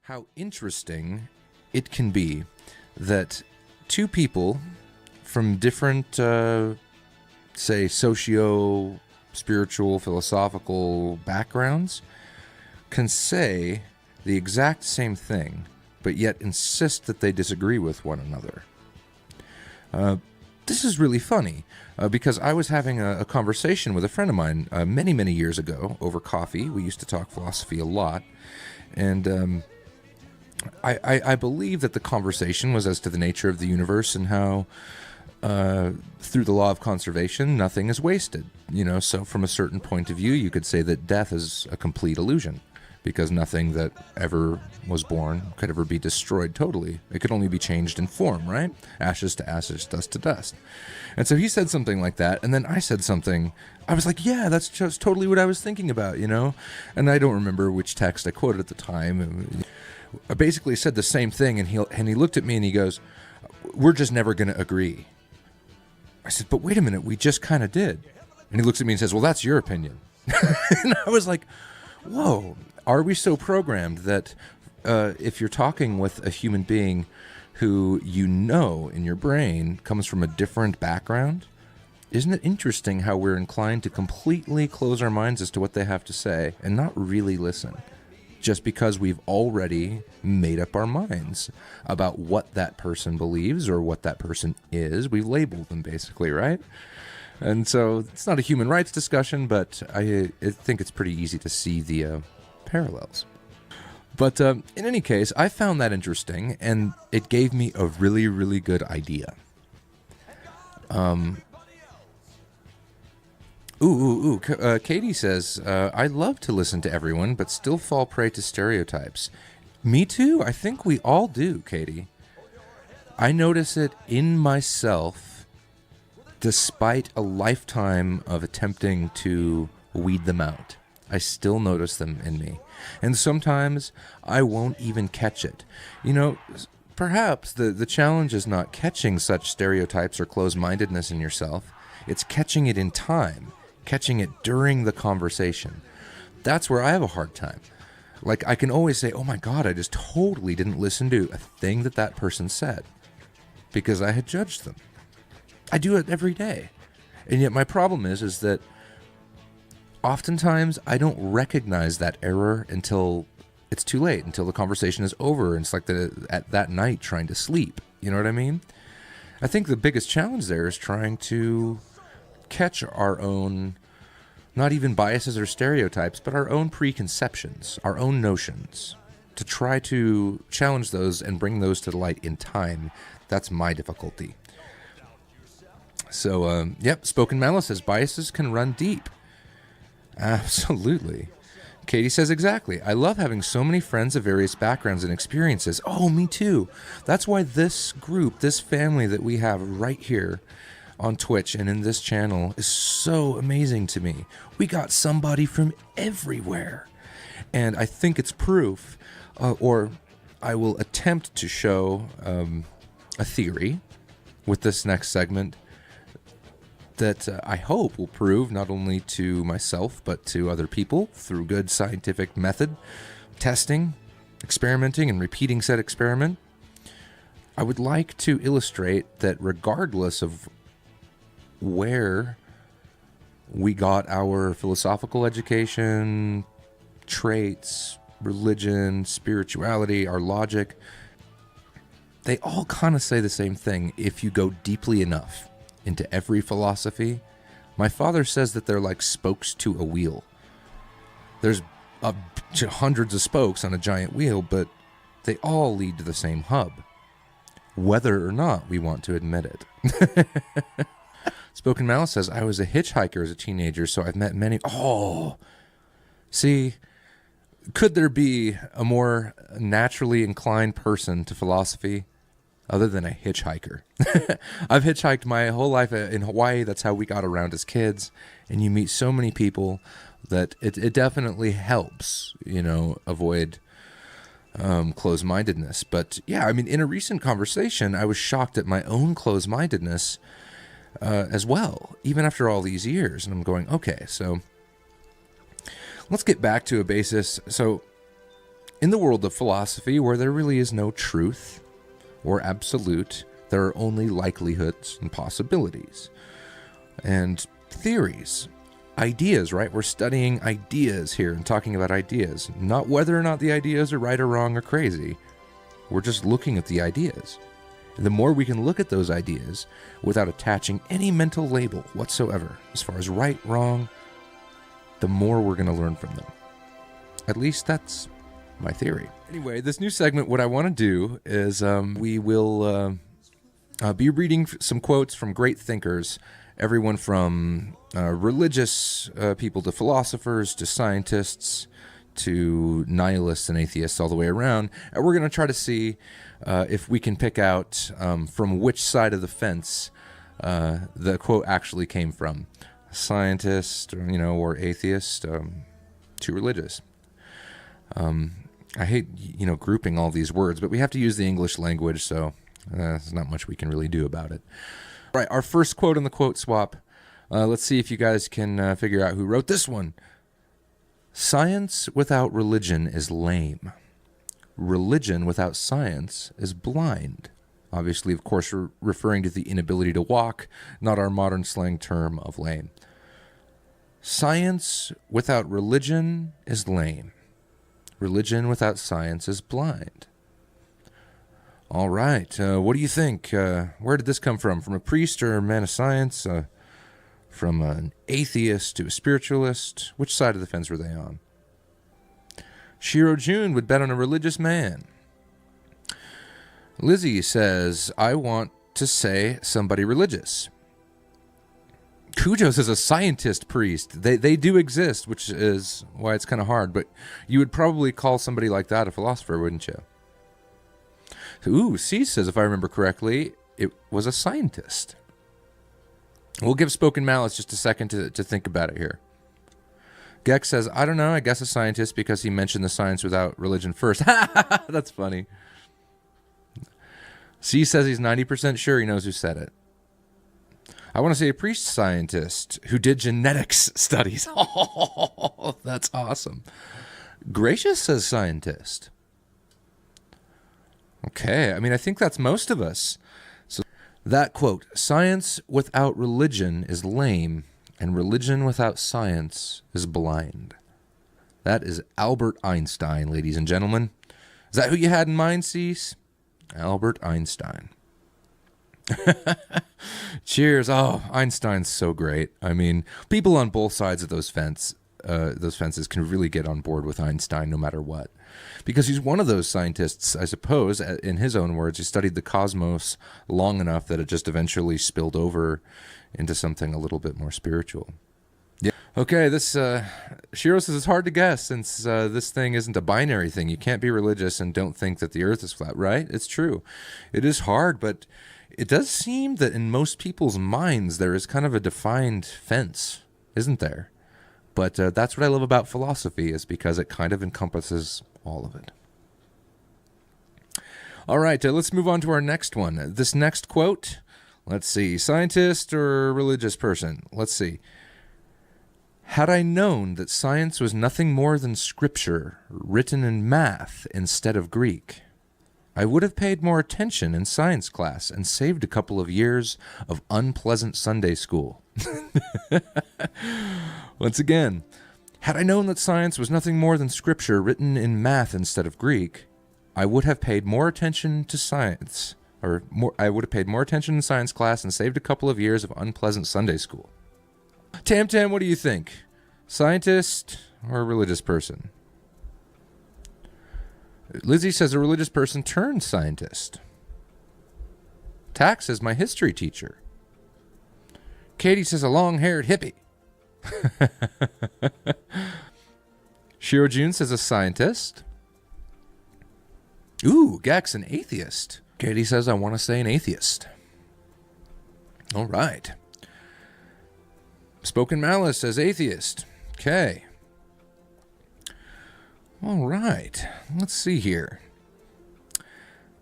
how interesting it can be that two people from different, say, socio, spiritual, philosophical backgrounds can say the exact same thing, but yet insist that they disagree with one another. This is really funny, because I was having a conversation with a friend of mine many, many years ago over coffee. We used to talk philosophy a lot, and I believe that the conversation was as to the nature of the universe and how, through the law of conservation, nothing is wasted. So from a certain point of view, you could say that death is a complete illusion, because nothing that ever was born could ever be destroyed totally. It could only be changed in form, right? Ashes to ashes, dust to dust. And so he said something like that, and then I said something. I was like, yeah, that's just totally what I was thinking about, And I don't remember which text I quoted at the time. I basically said the same thing, and he looked at me and he goes, "We're just never going to agree." I said, "But wait a minute, we just kind of did." And he looks at me and says, "Well, that's your opinion." And I was like, whoa. Are we so programmed that if you're talking with a human being who in your brain comes from a different background, isn't it interesting how we're inclined to completely close our minds as to what they have to say and not really listen, just because we've already made up our minds about what that person believes or what that person is? We've labeled them basically, right? And so it's not a human rights discussion, but I think it's pretty easy to see the parallels. But in any case, I found that interesting, and it gave me a really, really good idea. Katie says, I love to listen to everyone, but still fall prey to stereotypes. Me too. I think we all do, Katie. I notice it in myself, despite a lifetime of attempting to weed them out. I still notice them in me. And sometimes I won't even catch it. Perhaps the challenge is not catching such stereotypes or closed-mindedness in yourself. It's catching it in time, catching it during the conversation. That's where I have a hard time. Like, I can always say, oh my God, I just totally didn't listen to a thing that person said because I had judged them. I do it every day. And yet my problem is that oftentimes I don't recognize that error until it's too late, until the conversation is over, and it's like at that night trying to sleep. You know what I mean? I think the biggest challenge there is trying to catch our own, not even biases or stereotypes, but our own preconceptions, our own notions, to try to challenge those and bring those to the light in time. That's my difficulty. So, Spoken Malice says biases can run deep. Absolutely. Katie says exactly. I love having so many friends of various backgrounds and experiences. Oh, me too. That's why this group, this family that we have right here on Twitch and in this channel is so amazing to me. We got somebody from everywhere. And I think it's proof, or I will attempt to show a theory with this next segment that I hope will prove not only to myself but to other people through good scientific method, testing, experimenting, and repeating said experiment. I would like to illustrate that regardless of where we got our philosophical education, traits, religion, spirituality, our logic, they all kind of say the same thing if you go deeply enough into every philosophy. My father says that they're like spokes to a wheel. There's hundreds of spokes on a giant wheel, but they all lead to the same hub, whether or not we want to admit it. Spoken Malice says, I was a hitchhiker as a teenager, so I've met many... Oh! See, could there be a more naturally inclined person to philosophy other than a hitchhiker? I've hitchhiked my whole life in Hawaii. That's how we got around as kids. And you meet so many people that it definitely helps, avoid closed-mindedness. But yeah, I mean, in a recent conversation, I was shocked at my own closed-mindedness as well, even after all these years. And I'm going, okay, so let's get back to a basis. So In the world of philosophy, where there really is no truth or absolute, there are only likelihoods and possibilities and theories, ideas, right? We're studying ideas here and talking about ideas, not whether or not the ideas are right or wrong or crazy. We're just looking at the ideas. And the more we can look at those ideas without attaching any mental label whatsoever, as far as right, wrong, the more we're going to learn from them. At least that's my theory. Anyway, this new segment, what I want to do is we will be reading some quotes from great thinkers, everyone from religious people to philosophers to scientists to nihilists and atheists all the way around. And we're going to try to see if we can pick out from which side of the fence the quote actually came from. Scientist, or atheist, to religious. I hate, grouping all these words, but we have to use the English language, so there's not much we can really do about it. All right, our first quote in the quote swap. Let's see if you guys can figure out who wrote this one. Science without religion is lame. Religion without science is blind. Obviously, of course, we're referring to the inability to walk, not our modern slang term of lame. Science without religion is lame. Religion without science is blind. All right, what do you think? Where did this come from? From a priest or a man of science? From an atheist to a spiritualist? Which side of the fence were they on? Shiro Jun would bet on a religious man. Lizzie says, I want to say somebody religious. Cujo says a scientist priest. They do exist, which is why it's kind of hard, but you would probably call somebody like that a philosopher, wouldn't you? Ooh, C says, if I remember correctly, it was a scientist. We'll give Spoken Malice just a second to think about it here. Gex says, I don't know, I guess a scientist because he mentioned the science without religion first. That's funny. C says he's 90% sure he knows who said it. I want to say a priest scientist who did genetics studies. Oh, that's awesome. Gracious says scientist. Okay, I think that's most of us. So that quote, science without religion is lame, and religion without science is blind. That is Albert Einstein, ladies and gentlemen. Is that who you had in mind, Cease? Albert Einstein. Cheers. Oh, Einstein's so great. People on both sides of those fences can really get on board with Einstein no matter what. Because he's one of those scientists, I suppose, in his own words, he studied the cosmos long enough that it just eventually spilled over into something a little bit more spiritual. Yeah. Okay, this Shiro says it's hard to guess since this thing isn't a binary thing. You can't be religious and don't think that the earth is flat, right? It's true. It is hard, but it does seem that in most people's minds there is kind of a defined fence, isn't there? But that's what I love about philosophy, is because it kind of encompasses all of it. All right, let's move on to our next one. This next quote, let's see, scientist or religious person? Let's see. Had I known that science was nothing more than scripture written in math instead of Greek, I would have paid more attention in science class and saved a couple of years of unpleasant Sunday school. Once again, had I known that science was nothing more than scripture written in math instead of Greek, I would have paid more attention to science, I would have paid more attention in science class and saved a couple of years of unpleasant Sunday school. Tam Tam, what do you think? Scientist or a religious person? Lizzie says a religious person turned scientist. Tax says my history teacher. Katie says a long-haired hippie. Shiro Jun says a scientist. Ooh, Gex, an atheist. Katie says I want to say an atheist. All right. Spoken Malice says atheist. Okay. All right. Let's see here.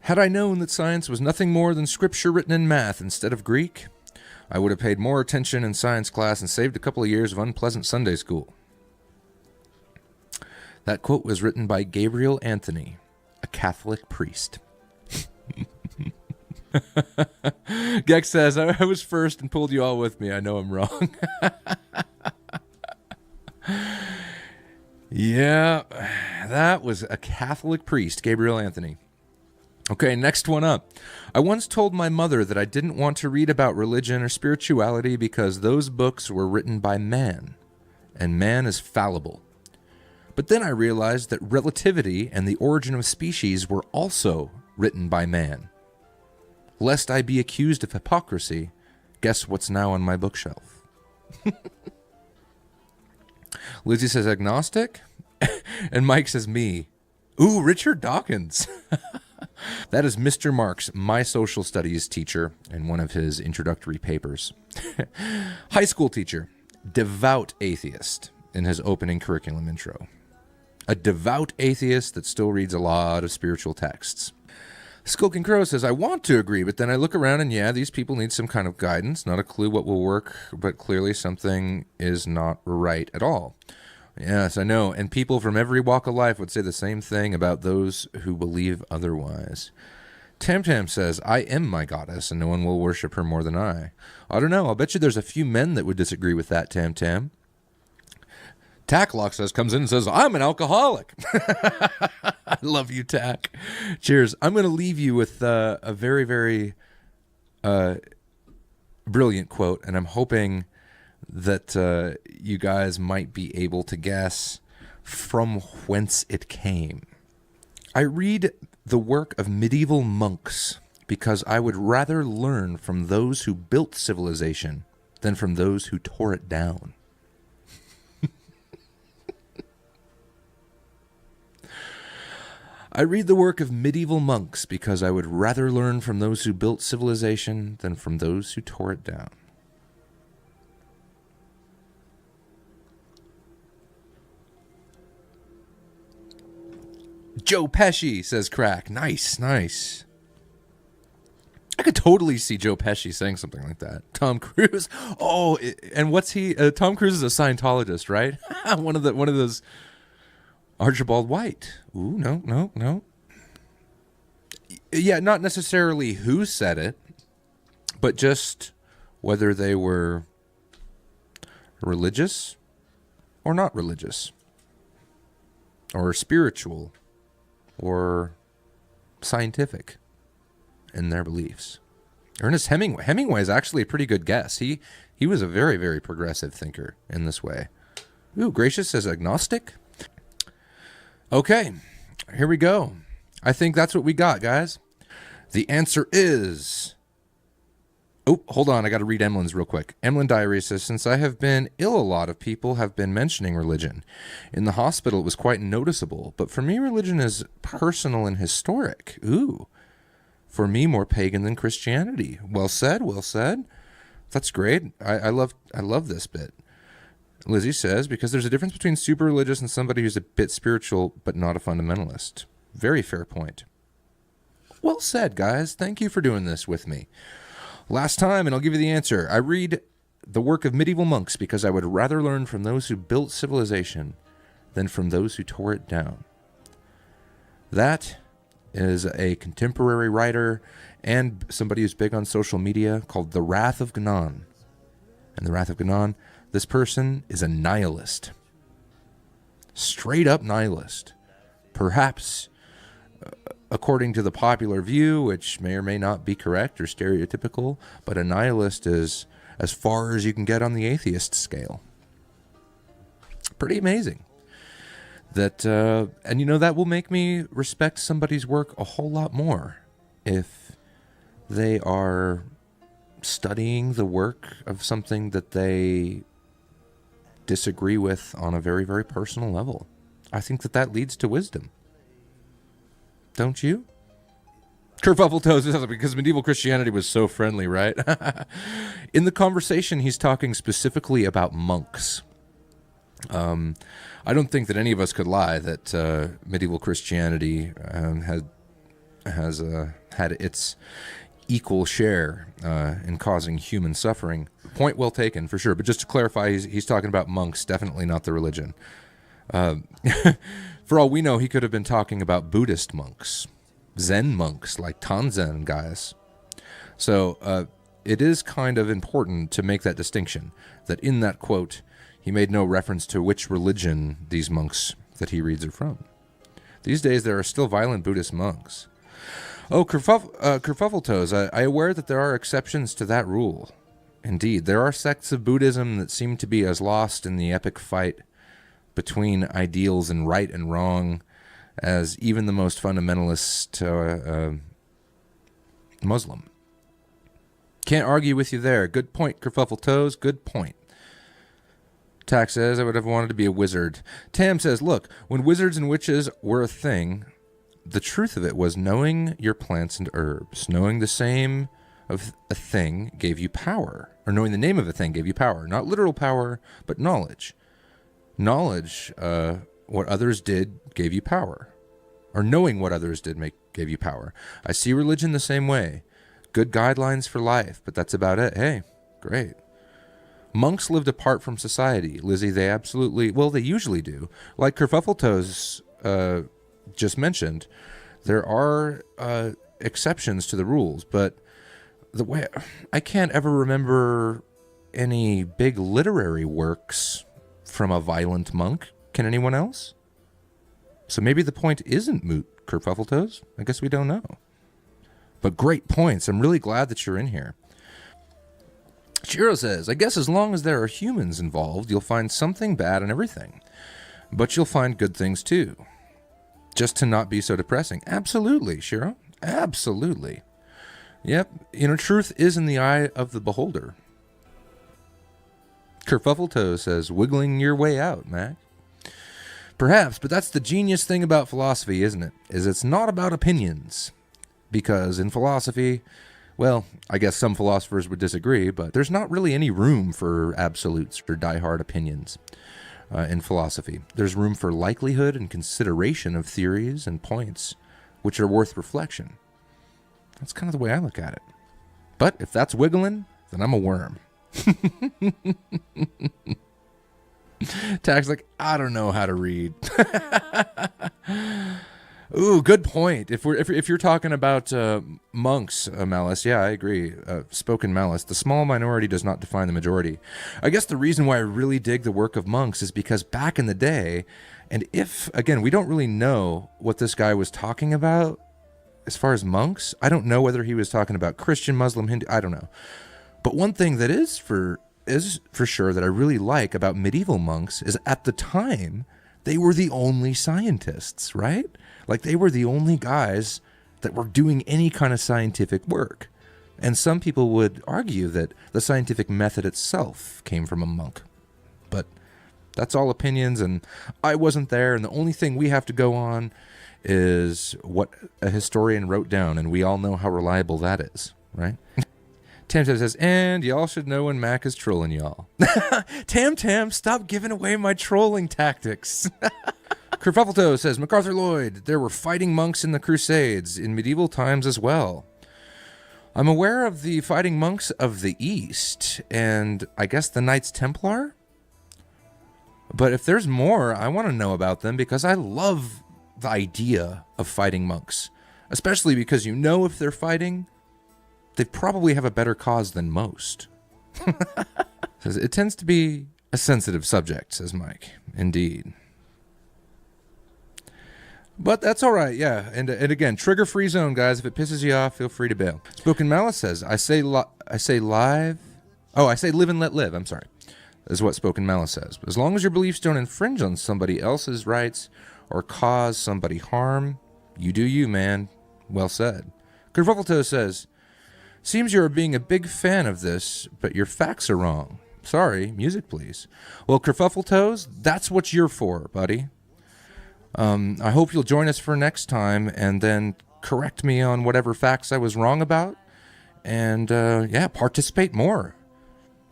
Had I known that science was nothing more than scripture written in math instead of Greek, I would have paid more attention in science class and saved a couple of years of unpleasant Sunday school. That quote was written by Gabriel Anthony, a Catholic priest. Gex says, I was first and pulled you all with me. I know I'm wrong. Yeah, that was a Catholic priest, Gabriel Anthony. Okay, next one up. I once told my mother that I didn't want to read about religion or spirituality because those books were written by man, and man is fallible. But then I realized that Relativity and the Origin of Species were also written by man. Lest I be accused of hypocrisy, guess what's now on my bookshelf? Lizzie says agnostic, and Mike says me. Ooh, Richard Dawkins. That is Mr. Marks, my social studies teacher, in one of his introductory papers. High school teacher, devout atheist, in his opening curriculum intro. A devout atheist that still reads a lot of spiritual texts. Skulking Crow says, I want to agree, but then I look around and yeah, these people need some kind of guidance, not a clue what will work, but clearly something is not right at all. Yes, I know, and people from every walk of life would say the same thing about those who believe otherwise. Tam Tam says, I am my goddess, and no one will worship her more than I. I don't know, I'll bet you there's a few men that would disagree with that, Tam Tam. Tacklock says, comes in and says, I'm an alcoholic. I love you, Tack. Cheers. I'm going to leave you with a very, very brilliant quote, and I'm hoping that you guys might be able to guess from whence it came. I read the work of medieval monks because I would rather learn from those who built civilization than from those who tore it down. I read the work of medieval monks because I would rather learn from those who built civilization than from those who tore it down. Joe Pesci, says Crack. Nice, nice. I could totally see Joe Pesci saying something like that. Tom Cruise. Oh, and what's he? Tom Cruise is a Scientologist, right? one of those. Archibald White. Ooh, no. Yeah, not necessarily who said it, but just whether they were religious or not religious, or spiritual, or scientific in their beliefs. Ernest Hemingway. Hemingway is actually a pretty good guess. He was a very, very progressive thinker in this way. Ooh, Gracious says agnostic. Okay, here we go. I think that's what we got, guys. The answer is... Oh, hold on. I got to read Emlyn's real quick. Emlyn Diary says, since I have been ill, a lot of people have been mentioning religion. In the hospital, it was quite noticeable. But for me, religion is personal and historic. Ooh. For me, more pagan than Christianity. Well said, well said. That's great. I love this bit. Lizzie says, because there's a difference between super religious and somebody who's a bit spiritual but not a fundamentalist. Very fair point. Well said, guys. Thank you for doing this with me. Last time, and I'll give you the answer. I read the work of medieval monks because I would rather learn from those who built civilization than from those who tore it down. That is a contemporary writer and somebody who's big on social media called The Wrath of Gnon. And The Wrath of Gnon, this person is a nihilist. Straight up nihilist. Perhaps, according to the popular view, which may or may not be correct or stereotypical, but a nihilist is as far as you can get on the atheist scale. Pretty amazing. That, and you know, that will make me respect somebody's work a whole lot more if they are studying the work of something that they disagree with on a very, very personal level. I think that leads to wisdom. Don't you? Kerfuffle Toes says, because medieval Christianity was so friendly, right? In the conversation, he's talking specifically about monks. I don't think that any of us could lie that medieval Christianity has had its equal share in causing human suffering. Point well taken, for sure. But just to clarify, he's talking about monks, definitely not the religion. Uh, for all we know, he could have been talking about Buddhist monks, Zen monks like Tanzen guys. So it is kind of important to make that distinction, that in that quote, he made no reference to which religion these monks that he reads are from. These days, there are still violent Buddhist monks. Oh, Kerfuffletoes, I aware that there are exceptions to that rule. Indeed, there are sects of Buddhism that seem to be as lost in the epic fight between ideals and right and wrong as even the most fundamentalist Muslim. Can't argue with you there. Good point, Kerfuffletoes. Good point. Tax says, I would have wanted to be a wizard. Tam says, look, when wizards and witches were a thing, the truth of it was knowing your plants and herbs. Knowing the same of a thing gave you power. Or knowing the name of a thing gave you power. Not literal power, but knowledge. Knowledge, what others did, gave you power. Or knowing what others did gave you power. I see religion the same way. Good guidelines for life, but that's about it. Hey, great. Monks lived apart from society. Lizzie, they usually do. Like Kerfuffletoes just mentioned, there are exceptions to the rules, but the way I can't ever remember any big literary works from a violent monk. Can anyone else? So maybe the point isn't moot, Kerfuffletoes. I guess we don't know. But great points. I'm really glad that you're in here. Shiro says, I guess as long as there are humans involved, you'll find something bad in everything. But you'll find good things too. Just to not be so depressing. Absolutely, Shiro. Absolutely. Yep. Truth is in the eye of the beholder. Kerfuffletoes says, wiggling your way out, Mac. Perhaps, but that's the genius thing about philosophy, isn't it? Is it's not about opinions. Because in philosophy, well, I guess some philosophers would disagree, but there's not really any room for absolutes or diehard opinions in philosophy. There's room for likelihood and consideration of theories and points which are worth reflection. That's kind of the way I look at it. But if that's wiggling, then I'm a worm. Tag's like, I don't know how to read. Ooh, good point. If you're talking about monks, Malice, yeah, I agree. Spoken Malice, the small minority does not define the majority. I guess the reason why I really dig the work of monks is because back in the day, and again, we don't really know what this guy was talking about as far as monks. I don't know whether he was talking about Christian, Muslim, Hindu. I don't know. But one thing that is for sure that I really like about medieval monks is at the time they were the only scientists, right? Like they were the only guys that were doing any kind of scientific work. And some people would argue that the scientific method itself came from a monk. But that's all opinions, and I wasn't there, and the only thing we have to go on is what a historian wrote down, and we all know how reliable that is, right? Tam says, and y'all should know when Mac is trolling y'all. Tam, stop giving away my trolling tactics. Kerfuffletoes says, MacArthur Lloyd, there were fighting monks in the Crusades in medieval times as well. I'm aware of the fighting monks of the East, and I guess the Knights Templar? But if there's more, I want to know about them because I love the idea of fighting monks. Especially because if they're fighting, they probably have a better cause than most. Says, it tends to be a sensitive subject, says Mike. Indeed. But that's all right, yeah. And again, trigger-free zone, guys. If it pisses you off, feel free to bail. Spoken Malice says, I say live and let live. I'm sorry. Is what Spoken Malice says. As long as your beliefs don't infringe on somebody else's rights or cause somebody harm, you do you, man. Well said. Kerfuffletoes says, seems you're being a big fan of this, but your facts are wrong. Sorry, music please. Well, Kerfuffletoes, that's what you're for, buddy. I hope you'll join us for next time and then correct me on whatever facts I was wrong about. And, participate more.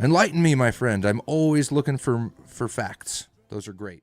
Enlighten me, my friend. I'm always looking for facts. Those are great.